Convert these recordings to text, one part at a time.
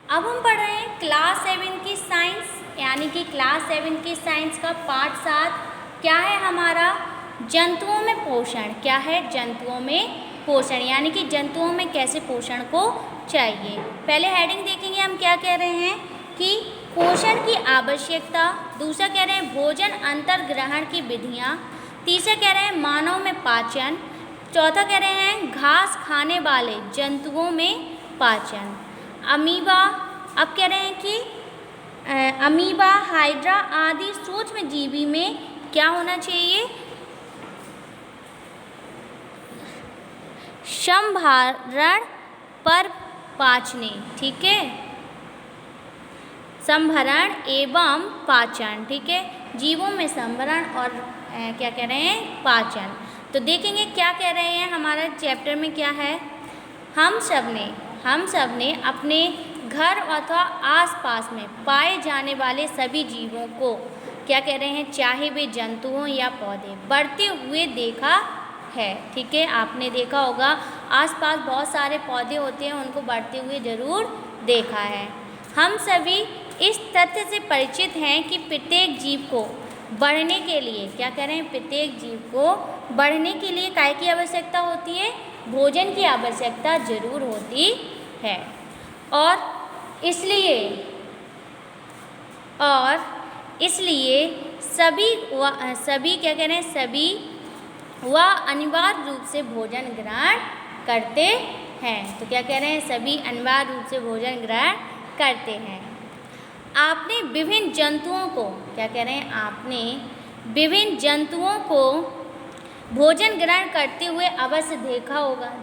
अब हम पढ़ रहे हैं क्लास 7 की साइंस, यानी कि क्लास 7 की साइंस का पार्ट 7 क्या है हमारा, जंतुओं में पोषण। क्या है, जंतुओं में पोषण, यानी कि जंतुओं में कैसे पोषण को चाहिए। पहले हेडिंग देखेंगे हम क्या कह रहे हैं कि पोषण की आवश्यकता, दूसरा कह रहे हैं भोजन अंतर ग्रहण की विधियाँ, तीसरा कह रहे हैं मानव में पाचन, चौथा कह रहे हैं घास खाने वाले जंतुओं में पाचन। अमीबा, अब कह रहे हैं कि अमीबा, हाइड्रा आदि सूक्ष्म जीवी में क्या होना चाहिए, संभरण पर पाचने। ठीक है, संभरण एवं पाचन। ठीक है, जीवों में संभरण और क्या कह रहे हैं, पाचन। तो देखेंगे क्या कह रहे हैं, हमारा चैप्टर में क्या है, हम सब ने अपने घर अथवा आसपास में पाए जाने वाले सभी जीवों को क्या कह रहे हैं, चाहे वे जंतु हों या पौधे, बढ़ते हुए देखा है। ठीक है, आपने देखा होगा आसपास बहुत सारे पौधे होते हैं, उनको बढ़ते हुए ज़रूर देखा है। हम सभी इस तथ्य से परिचित हैं कि प्रत्येक जीव को बढ़ने के लिए, क्या कह रहे हैं, प्रत्येक जीव को बढ़ने के लिए काय की आवश्यकता होती है, भोजन की आवश्यकता जरूर होती है। और इसलिए सभी क्या कह रहे हैं, सभी वह अनिवार्य रूप से भोजन ग्रहण करते हैं। तो क्या कह रहे हैं, सभी अनिवार्य रूप से भोजन ग्रहण करते हैं। आपने विभिन्न जंतुओं को, क्या कह रहे हैं, आपने विभिन्न जंतुओं को भोजन ग्रहण करते हुए अवश्य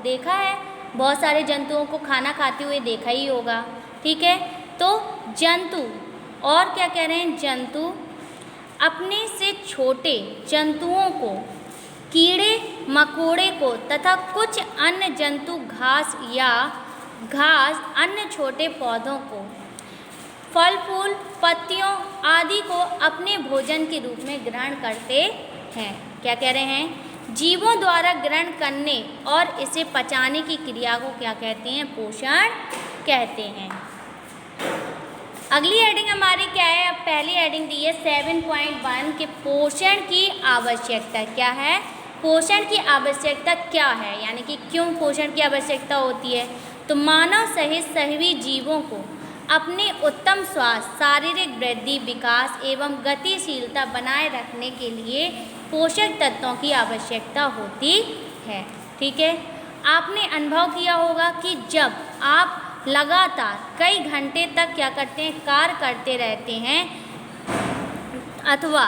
देखा है, बहुत सारे जंतुओं को खाना खाते हुए देखा ही होगा। ठीक है, तो जंतु, और क्या कह रहे हैं, जंतु अपने से छोटे जंतुओं को, कीड़े मकोड़े को तथा कुछ अन्य जंतु घास अन्य छोटे पौधों को, फल फूल पत्तियों आदि को अपने भोजन के रूप में ग्रहण करते हैं। क्या कह रहे हैं, जीवों द्वारा ग्रहण करने और इसे पचाने की क्रिया को क्या कहते हैं, पोषण कहते हैं। अगली हेडिंग हमारी क्या है, अब पहली हेडिंग दी है 7.1 के पोषण की आवश्यकता। क्या है, पोषण की आवश्यकता क्या है, यानी कि क्यों पोषण की आवश्यकता होती है। तो मानव सहित सभी जीवों को अपने उत्तम स्वास्थ्य, शारीरिक वृद्धि, विकास एवं गतिशीलता बनाए रखने के लिए पोषक तत्वों की आवश्यकता होती है। ठीक है, आपने अनुभव किया होगा कि जब आप लगातार कई घंटे तक क्या करते हैं, कार्य करते रहते हैं अथवा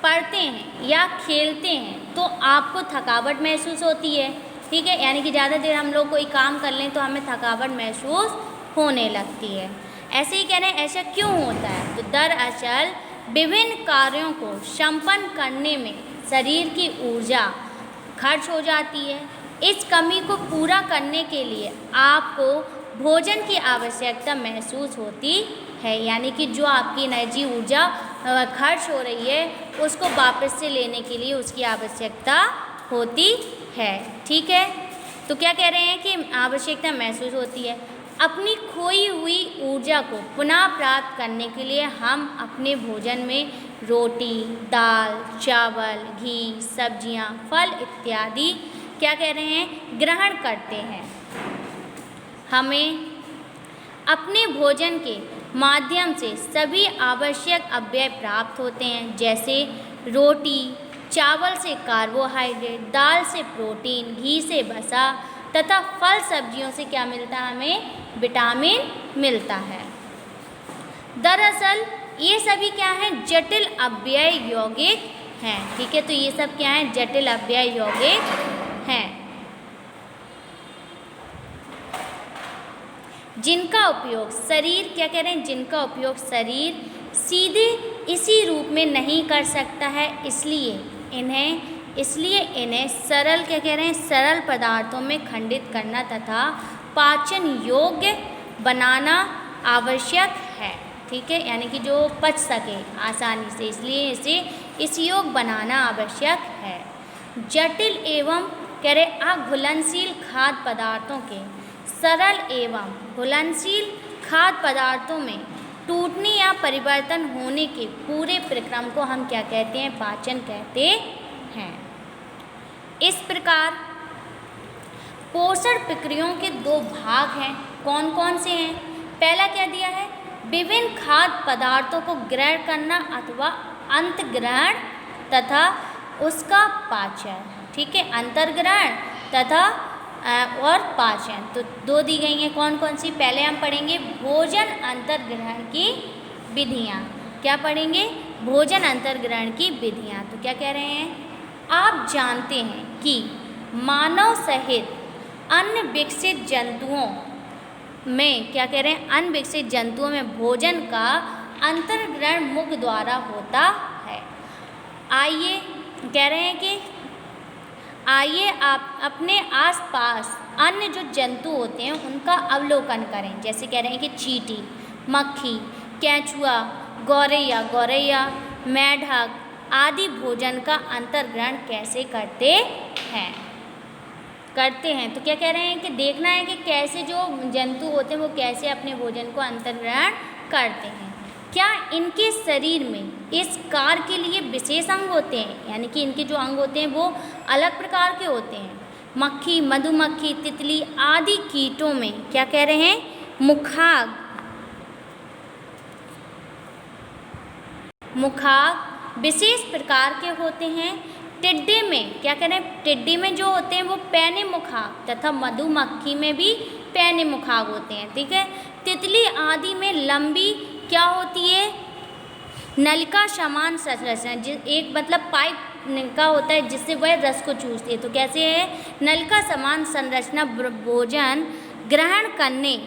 पढ़ते हैं या खेलते हैं, तो आपको थकावट महसूस होती है। ठीक है, यानी कि ज़्यादा देर हम लोग कोई काम कर लें तो हमें थकावट महसूस होने लगती है। ऐसे ही कह रहे हैं, ऐसा क्यों होता है, तो दरअसल विभिन्न कार्यों को संपन्न करने में शरीर की ऊर्जा खर्च हो जाती है। इस कमी को पूरा करने के लिए आपको भोजन की आवश्यकता महसूस होती है, यानी कि जो आपकी एनर्जी ऊर्जा खर्च हो रही है उसको वापस से लेने के लिए उसकी आवश्यकता होती है। ठीक है, तो क्या कह रहे हैं कि आवश्यकता महसूस होती है। अपनी खोई हुई ऊर्जा को पुनः प्राप्त करने के लिए हम अपने भोजन में रोटी, दाल, चावल, घी, सब्जियां, फल इत्यादि क्या कह रहे हैं, ग्रहण करते हैं। हमें अपने भोजन के माध्यम से सभी आवश्यक अव्यय प्राप्त होते हैं, जैसे रोटी, चावल से कार्बोहाइड्रेट, दाल से प्रोटीन, घी से वसा तथा फल सब्जियों से क्या मिलता है, हमें विटामिन मिलता है। दरअसल ये सभी क्या हैं, जटिल अव्यय यौगिक हैं। ठीक है, तो ये सब क्या हैं, जटिल अव्यय यौगिक हैं, जिनका उपयोग शरीर, क्या कह रहे हैं, जिनका उपयोग शरीर सीधे इसी रूप में नहीं कर सकता है, इसलिए इन्हें सरल, क्या कह रहे हैं, सरल पदार्थों में खंडित करना तथा पाचन योग्य बनाना आवश्यक है। ठीक है, यानी कि जो पच सके आसानी से, इसलिए इसे इस योग बनाना आवश्यक है। जटिल एवं कह रहे अघुलनशील खाद्य पदार्थों के सरल एवं घुलनशील खाद्य पदार्थों में टूटने या परिवर्तन होने के पूरे प्रक्रम को हम क्या कहते हैं? पाचन कहते हैं। इस प्रकार पोषण प्रक्रियाओं के दो भाग हैं। कौन कौन से हैं? पहला क्या दिया है? विभिन्न खाद्य पदार्थों को ग्रहण करना अथवा अंतर्ग्रहण तथा उसका पाचन। ठीक है, अंतर्ग्रहण तथा और पाचन। तो दो दी गई हैं। कौन कौन सी? पहले हम पढ़ेंगे भोजन अंतर्ग्रहण की विधियाँ। क्या पढ़ेंगे? भोजन अंतर्ग्रहण की विधियाँ। तो क्या कह रहे हैं? आप जानते हैं कि मानव सहित अन्य विकसित जंतुओं में, क्या कह रहे हैं? अन्य विकसित जंतुओं में भोजन का अंतर्ग्रहण मुख द्वारा होता है। आइए, कह रहे हैं कि आइए आप अपने आसपास अन्य जो जंतु होते हैं उनका अवलोकन करें। जैसे कह रहे हैं कि चींटी, मक्खी, केंचुआ, गौरैया, मेढक आदि भोजन का अंतर्ग्रहण कैसे करते हैं। तो क्या कह रहे हैं कि देखना है कि कैसे जो जंतु होते हैं वो कैसे अपने भोजन को अंतर्ग्रहण करते हैं। क्या इनके शरीर में इस कार्य के लिए विशेष अंग होते हैं? यानी कि इनके जो अंग होते हैं वो अलग प्रकार के होते हैं। मक्खी, मधुमक्खी, तितली आदि कीटों में क्या कह रहे हैं? मुखाग्र विशेष प्रकार के होते हैं। टिड्डे में क्या कह रहे हैं? टिड्डी में जो होते हैं वो पैने मुखाग्र तथा मधुमक्खी में भी पैने मुखाग्र होते हैं। ठीक है, तितली आदि में लंबी क्या होती है? नलिका समान संरचना। एक मतलब पाइप का होता है जिससे वह रस को चूसती है। तो कैसे है? नलिका समान संरचना भोजन ग्रहण करने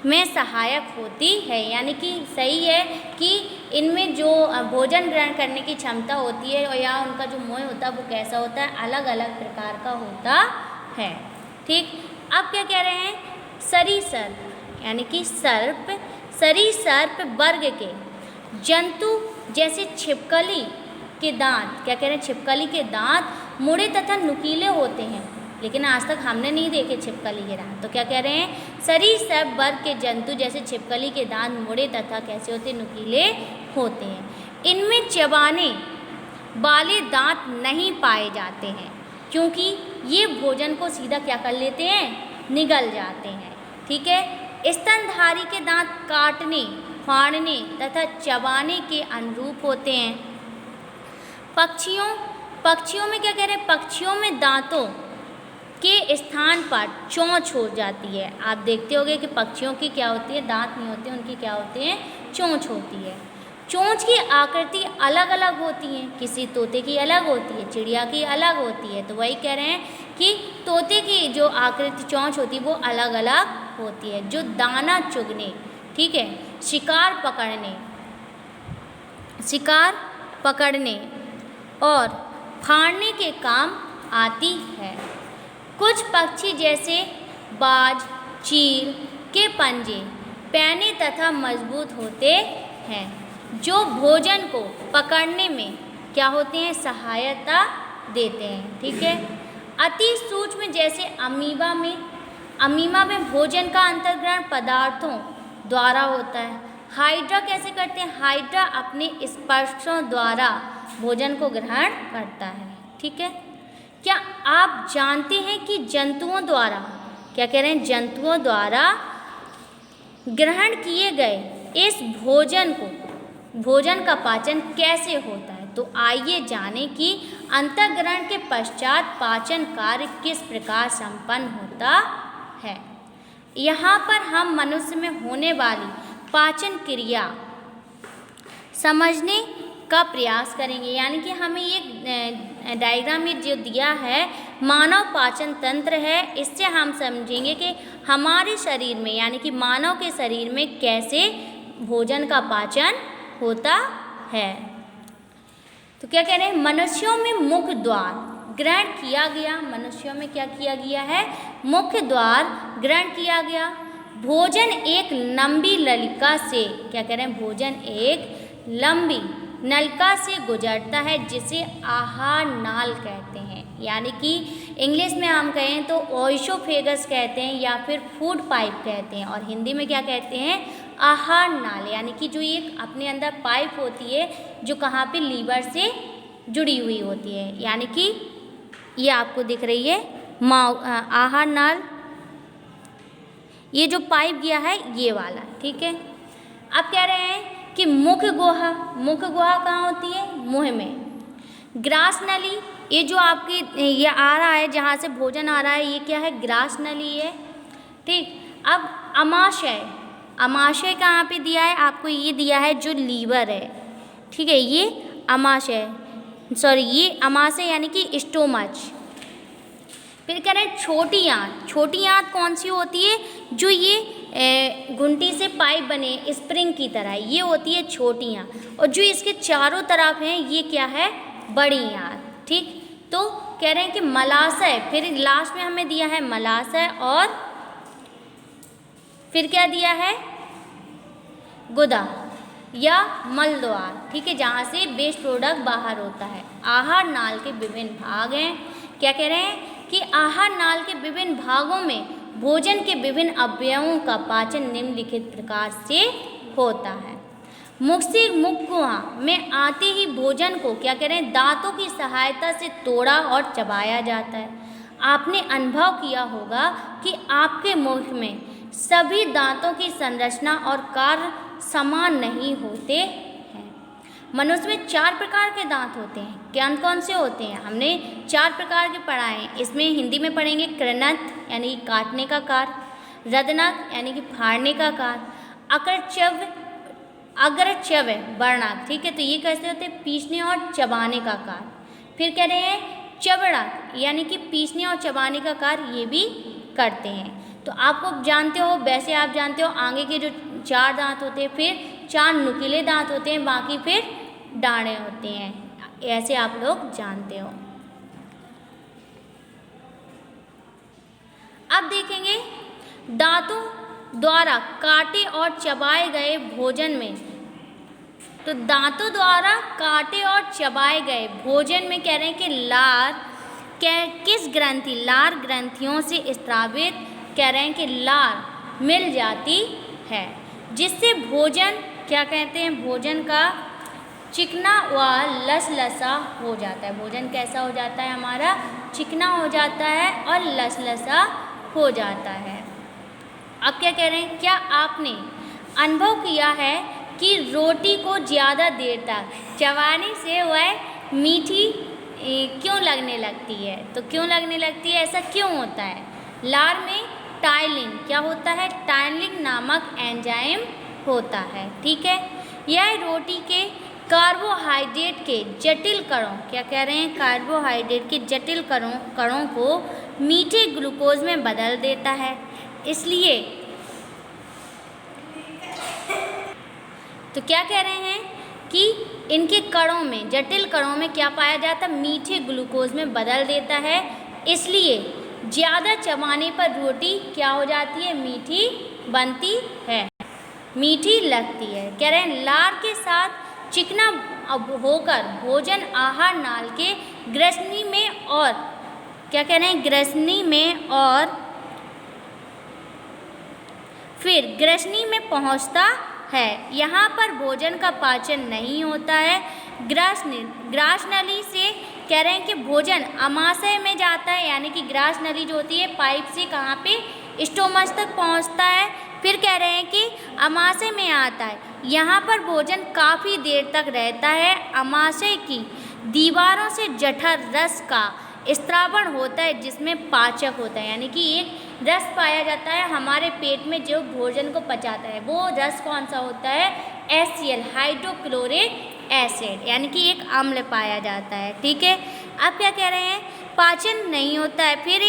में सहायक होती है। यानी कि सही है कि इनमें जो भोजन ग्रहण करने की क्षमता होती है और या उनका जो मुंह होता है वो कैसा होता है? अलग अलग प्रकार का होता है। ठीक, अब क्या कह रहे हैं? सरीसृप यानी कि सर्प, सरीसृप वर्ग के जंतु जैसे छिपकली के दांत, क्या कह रहे हैं? छिपकली के दांत मुड़े तथा नुकीले होते हैं। लेकिन आज तक हमने नहीं देखे छिपकली के दांत। तो क्या कह रहे हैं? सरीसृप वर्ग के जंतु जैसे छिपकली के दांत मुड़े तथा कैसे होते? नुकीले होते हैं। इनमें चबाने वाले दांत नहीं पाए जाते हैं क्योंकि ये भोजन को सीधा क्या कर लेते हैं? निगल जाते हैं। ठीक है, स्तनधारी के दांत काटने, फाड़ने तथा चबाने के अनुरूप होते हैं। पक्षियों में क्या कह रहे हैं? पक्षियों में दांतों के स्थान पर चोंच हो जाती है। आप देखते होंगे कि पक्षियों की क्या होती है? दांत नहीं होते, उनकी क्या होती है? चोंच होती है। चोंच की आकृति अलग अलग होती है। किसी तोते की अलग होती है, चिड़िया की अलग होती है। तो वही कह रहे हैं कि तोते की जो आकृति चोंच होती है वो अलग अलग होती है, जो दाना चुगने, ठीक है, शिकार पकड़ने और फाड़ने के काम आती है। कुछ पक्षी जैसे बाज, चील के पंजे पैने तथा मजबूत होते हैं जो भोजन को पकड़ने में क्या होते हैं? सहायता देते हैं। ठीक है, अति सूक्ष्म जैसे अमीबा में भोजन का अंतर्ग्रहण पदार्थों द्वारा होता है। हाइड्रा कैसे करते हैं? हाइड्रा अपने स्पर्शों द्वारा भोजन को ग्रहण करता है। ठीक है, क्या आप जानते हैं कि जंतुओं द्वारा, क्या कह रहे हैं? जंतुओं द्वारा ग्रहण किए गए इस भोजन का पाचन कैसे होता है? तो आइए जानें कि अंतर्ग्रहण के पश्चात पाचन कार्य किस प्रकार संपन्न होता है। यहाँ पर हम मनुष्य में होने वाली पाचन क्रिया समझने का प्रयास करेंगे। यानी कि हमें ये डायग्राम में जो दिया है मानव पाचन तंत्र है, इससे हम समझेंगे कि हमारे शरीर में यानी कि मानव के शरीर में कैसे भोजन का पाचन होता है। तो क्या कह रहे हैं? मनुष्यों में मुख्य द्वार ग्रहण किया गया। मनुष्यों में क्या किया गया है? मुख्य द्वार ग्रहण किया गया। भोजन एक लंबी नलिका से, क्या कह रहे हैं? भोजन एक लंबी नलिका से गुजरता है जिसे आहार नाल कहते हैं। यानी कि इंग्लिश में हम कहें तो ओइसोफेगस कहते हैं या फिर फूड पाइप कहते हैं, और हिंदी में क्या कहते हैं, आहार नाल, यानी कि जो एक अपने अंदर पाइप होती है जो कहाँ पे लीवर से जुड़ी हुई होती है, यानी कि ये आपको दिख रही है आहार नाल, ये जो पाइप गया है ये वाला, ठीक है। अब कह रहे हैं कि मुख गुहा कहाँ होती है, मुंह में। ग्रास नली, ये जो आपकी ये आ रहा है जहाँ से भोजन आ रहा है, ये क्या है, ग्रास नली है, ठीक। अब अमाशय कहाँ पे दिया है आपको, ये दिया है जो लीवर है, ठीक है, ये अमाशय, सॉरी ये अमाशय यानी कि स्टोमच। फिर कह रहे हैं छोटी आंत कौन सी होती है, जो ये घुंटी से पाइप बने स्प्रिंग की तरह, ये होती है छोटी आंत, और जो इसके चारों तरफ हैं ये क्या है, बड़ी आंत, ठीक। तो कह रहे हैं कि मलाशय, फिर लास्ट में हमें दिया है मलाशय, और फिर क्या दिया है, गुदा या मलद्वार, ठीक है, जहाँ से वेस्ट प्रोडक्ट बाहर होता है। आहार नाल के विभिन्न भाग हैं, क्या कह रहे हैं कि आहार नाल के विभिन्न भागों में भोजन के विभिन्न अवयवों का पाचन निम्नलिखित प्रकार से होता है। मुख से मुख गुहा में आते ही भोजन को क्या कह रहे हैं, दांतों की सहायता से तोड़ा और चबाया जाता है। आपने अनुभव किया होगा कि आपके मुख में सभी दांतों की संरचना और कार्य समान नहीं होते हैं। मनुष्य में 4 प्रकार के दांत होते हैं, कौन से होते हैं, हमने 4 प्रकार के पढ़ाए। इसमें हिंदी में पढ़ेंगे कृंतक यानी कि काटने का कार्य, रदनक यानी कि फाड़ने का कार्य, अग्रचव्य वर्णक, ठीक है, तो ये कैसे होते हैं, पीसने और चबाने का कार्य। फिर कह रहे हैं चवड़क यानी कि पीसने और चबाने का कार्य ये भी करते हैं। तो आपको जानते हो, वैसे आप जानते हो आगे के जो 4 दांत होते हैं, फिर 4 नुकीले दांत होते हैं, बाकी फिर डांडे होते हैं, ऐसे आप लोग जानते हो। अब देखेंगे दांतों द्वारा काटे और चबाए गए भोजन में, तो दांतों द्वारा काटे और चबाए गए भोजन में कह रहे हैं कि लार लार ग्रंथियों से स्रावित, कह रहे हैं कि लार मिल जाती है, जिससे भोजन क्या कहते हैं, भोजन का चिकना व लसलसा हो जाता है। भोजन कैसा हो जाता है, हमारा चिकना हो जाता है और लसलसा हो जाता है। अब क्या कह रहे हैं, क्या आपने अनुभव किया है कि रोटी को ज़्यादा देर तक चबाने से वह मीठी क्यों लगने लगती है, तो क्यों लगने लगती है, ऐसा क्यों होता है। लार में टाइलिन क्या होता है, टाइलिन नामक एंजाइम होता है, ठीक है। यह रोटी के कार्बोहाइड्रेट के जटिल कणों, क्या कह रहे हैं, कार्बोहाइड्रेट के जटिल कणों को मीठे ग्लूकोज में बदल देता है। इसलिए तो क्या कह रहे हैं कि इनके कणों में, जटिल कणों में क्या पाया जाता है, मीठे ग्लूकोज में बदल देता है। इसलिए ज़्यादा चबाने पर रोटी क्या हो जाती है, मीठी बनती है, मीठी लगती है। कह रहे हैं लार के साथ चिकना होकर भोजन आहार नाल के ग्रसनी में, और क्या कह रहे हैं, ग्रसनी में और फिर ग्रसनी में पहुंचता है। यहाँ पर भोजन का पाचन नहीं होता है। ग्रास नली से कह रहे हैं कि भोजन अमाशय में जाता है, यानी कि ग्रास नली जो होती है पाइप से कहाँ पे, स्टोमच तक पहुँचता है। फिर कह रहे हैं कि अमाशय में आता है, यहाँ पर भोजन काफ़ी देर तक रहता है। अमाशय की दीवारों से जठर रस का स्त्रावण होता है, जिसमें पाचक होता है, यानी कि एक रस पाया जाता है हमारे पेट में जो भोजन को पचाता है। वो रस कौन सा होता है, HCl हाइड्रोक्लोरिक एसिड, यानी कि एक अम्ल पाया जाता है, ठीक है। अब क्या कह रहे हैं, पाचन नहीं होता है। फिर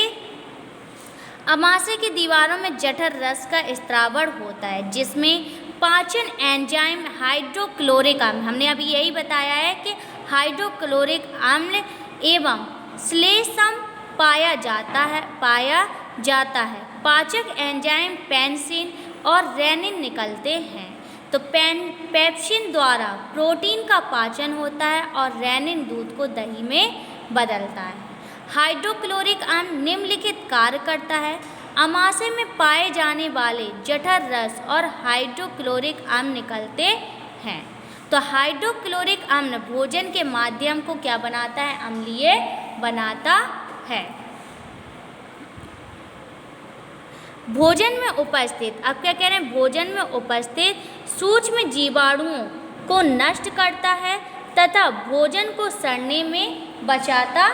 अमाशय की दीवारों में जठर रस का स्त्रावण होता है, जिसमें पाचन एंजाइम हाइड्रोक्लोरिक अम्ल, हमने अभी यही बताया है कि हाइड्रोक्लोरिक अम्ल एवं श्लेष्म पाया जाता है। पाचक एंजाइम पेप्सिन और रेनिन निकलते हैं। तो पेप्सिन द्वारा प्रोटीन का पाचन होता है और रेनिन दूध को दही में बदलता है। हाइड्रोक्लोरिक अम्ल निम्नलिखित कार्य करता है। अमाशय में पाए जाने वाले जठर रस और हाइड्रोक्लोरिक अम्ल निकलते हैं। तो हाइड्रोक्लोरिक अम्ल भोजन के माध्यम को क्या बनाता है? अम्लीय बनाता है। भोजन में उपस्थित, अब क्या कह रहे हैं? भोजन में उपस्थित सूक्ष्म जीवाणुओं को नष्ट करता है तथा भोजन को सड़ने में बचाता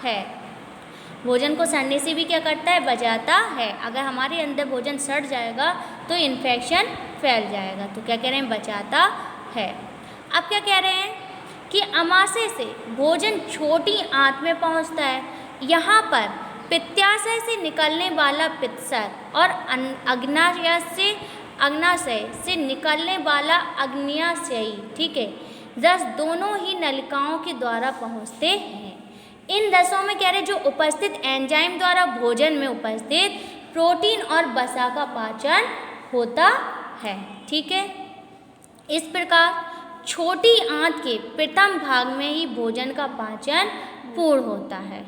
है। भोजन को सड़ने से भी क्या करता है? बचाता है। अगर हमारे अंदर भोजन सड़ जाएगा तो इन्फेक्शन फैल जाएगा। तो क्या कह रहे हैं? बचाता है। अब क्या कह रहे हैं कि अमाशय से भोजन छोटी आंत में पहुंचता है। यहाँ पर पित्ताशय से निकलने वाला पित्तसर और अग्नाशय से निकलने वाला अग्न्याशयी, ठीक है, रस दोनों ही नलिकाओं के द्वारा पहुँचते हैं। इन रसों में कह रहे जो उपस्थित एंजाइम द्वारा भोजन में उपस्थित प्रोटीन और वसा का पाचन होता है। ठीक है, इस प्रकार छोटी आंत के प्रथम भाग में ही भोजन का पाचन पूर्ण होता है।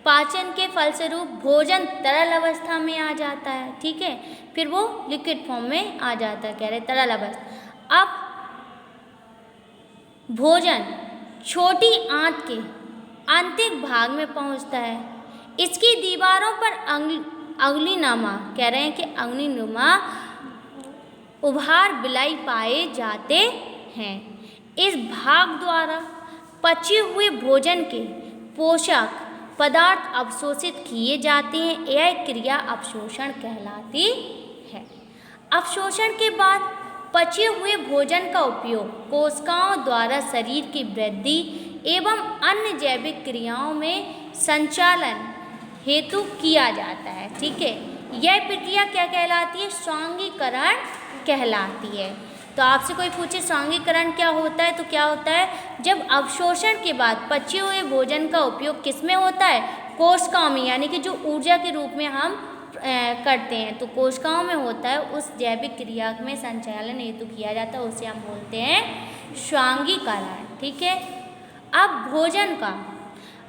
पाचन के फलस्वरूप भोजन तरल अवस्था में आ जाता है। ठीक है, फिर वो लिक्विड फॉर्म में आ जाता है, कह रहे तरल अवस्था। अब भोजन छोटी आंत के आंतरिक भाग में पहुंचता है। इसकी दीवारों पर अंगुलीनुमा, कह रहे हैं कि अंगुलीनुमा उभार बिलाई पाए जाते हैं। इस भाग द्वारा पचे हुए भोजन के पोषक पदार्थ अवशोषित किए जाते हैं। यह क्रिया अवशोषण कहलाती है। अवशोषण के बाद पचे हुए भोजन का उपयोग कोशिकाओं द्वारा शरीर की वृद्धि एवं अन्य जैविक क्रियाओं में संचालन हेतु किया जाता है। ठीक है, यह प्रक्रिया क्या कहलाती है? स्वांगीकरण कहलाती है। तो आपसे कोई पूछे स्वांगीकरण क्या होता है, तो क्या होता है? जब अवशोषण के बाद पचे हुए भोजन का उपयोग किस में होता है? कोशिकाओं में, यानी कि जो ऊर्जा के रूप में हम करते हैं, तो कोशिकाओं में होता है। उस जैविक क्रिया में संचालन हेतु किया जाता है, उसे हम बोलते हैं स्वांगीकरण। ठीक है, अब भोजन का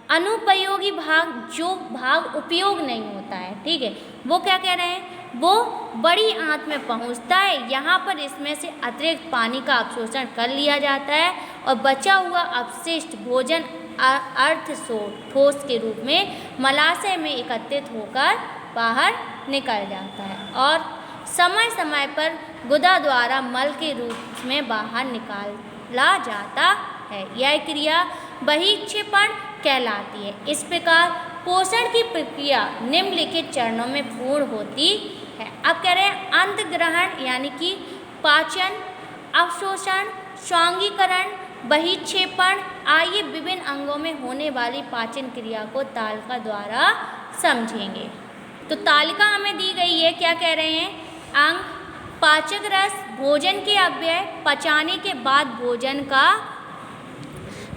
अनुपयोगी भाग, जो भाग उपयोग नहीं होता है, ठीक है, वो क्या कह रहे हैं? वो बड़ी आंत में पहुंचता है। यहाँ पर इसमें से अतिरिक्त पानी का अवशोषण कर लिया जाता है और बचा हुआ अपशिष्ट भोजन ठोस के रूप में मलाशय में एकत्रित होकर बाहर निकल जाता है और समय समय पर गुदा द्वारा मल के रूप में बाहर निकाला जाता है। यह क्रिया बहिक्षेपण कहलाती है। इस प्रकार पोषण की प्रक्रिया निम्नलिखित चरणों में पूर्ण होती है। अब कह रहे हैं अंतग्रहण, यानी कि पाचन, अवशोषण, स्वांगीकरण, बहिक्षेपण। आइए विभिन्न अंगों में होने वाली पाचन क्रिया को तालिका द्वारा समझेंगे। तो तालिका हमें दी गई है, क्या कह रहे हैं? अंग, पाचक रस, भोजन के अव्यय, पचाने के बाद भोजन का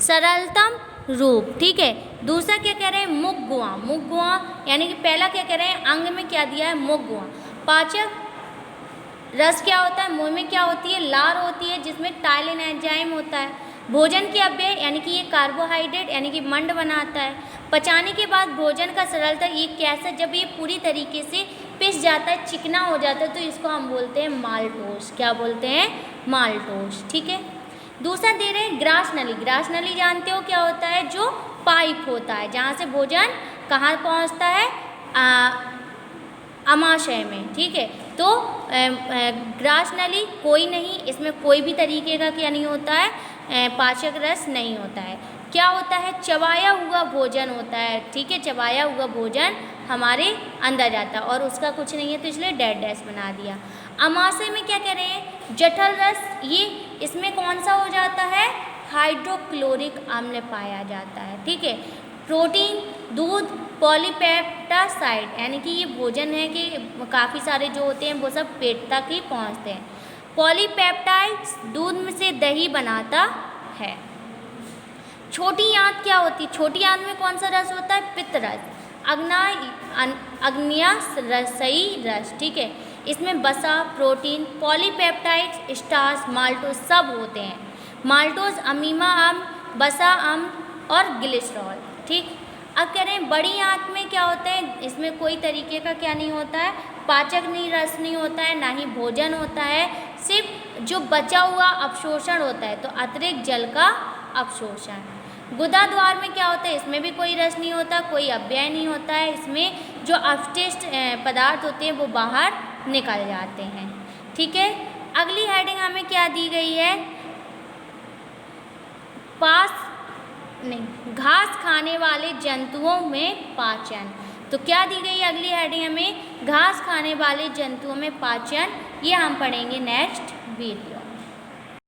सरलतम रूप। ठीक है, दूसरा क्या कह रहे हैं? मुखगुआ। मुखगुआ यानी कि पहला क्या कह रहे हैं? अंग में क्या दिया है? मुखगुआ। पाचक रस क्या होता है? मुंह में क्या होती है? लार होती है, जिसमें टाइलिन एंजाइम होता है। भोजन के अव्यय यानी कि ये कार्बोहाइड्रेट यानी कि मंड बनाता है। पचाने के बाद भोजन का सरलता, ये कैसा? जब ये पूरी तरीके से पिस जाता है, चिकना हो जाता है, तो इसको हम बोलते हैं माल्टोस। क्या बोलते हैं? माल्टोस। ठीक है, दूसरा दे रहे हैं ग्रास नली। ग्रास नली जानते हो क्या होता है? जो पाइप होता है जहाँ से भोजन कहाँ पहुँचता है? अमाशय में। ठीक है, तो ग्रास नली कोई नहीं, इसमें कोई भी तरीके का क्या नहीं होता है? पाचक रस नहीं होता है। क्या होता है? चबाया हुआ भोजन होता है। ठीक है, चबाया हुआ भोजन हमारे अंदर जाता है और उसका कुछ नहीं है, तो इसलिए डेड डैश बना दिया। अमाशय में क्या कह रहे हैं? जठर रस, ये इसमें कौन सा हो जाता है? हाइड्रोक्लोरिक अम्ल पाया जाता है। ठीक है, प्रोटीन, दूध, पॉलीपेप्टासाइड, यानी कि ये भोजन है कि काफ़ी सारे जो होते हैं वो सब पेट तक ही पहुंचते हैं। पॉलीपेप्टाइड्स दूध में से दही बनाता है। छोटी आंत क्या होती है? छोटी आंत में कौन सा रस होता है? पित्त रस, अग्न्याशयी रस। ठीक है, इसमें वसा, प्रोटीन, पॉलीपेप्टाइड्स, स्टार्च, माल्टोज सब होते हैं। माल्टोज अमीमा अम्ल, वसा अम्ल और ग्लिसरॉल। ठीक, अब कह रहे हैं बड़ी आंत में क्या होता है, इसमें कोई तरीके का क्या नहीं होता है, पाचक नहीं रस नहीं होता है, ना ही भोजन होता है, सिर्फ जो बचा हुआ अवशोषण होता है, तो अतिरिक्त जल का अवशोषण। गुदा द्वार में क्या होता है, इसमें भी कोई रस नहीं होता, कोई अपव्यय नहीं होता है, इसमें जो अपशिष्ट पदार्थ होते हैं वो बाहर निकल जाते हैं। ठीक है, अगली हेडिंग हमें क्या दी गई है, घास खाने वाले जंतुओं में पाचन। तो क्या दी गई है अगली हेडिंग हमें, घास खाने वाले जंतुओं में पाचन। ये हम पढ़ेंगे नेक्स्ट वीडियो।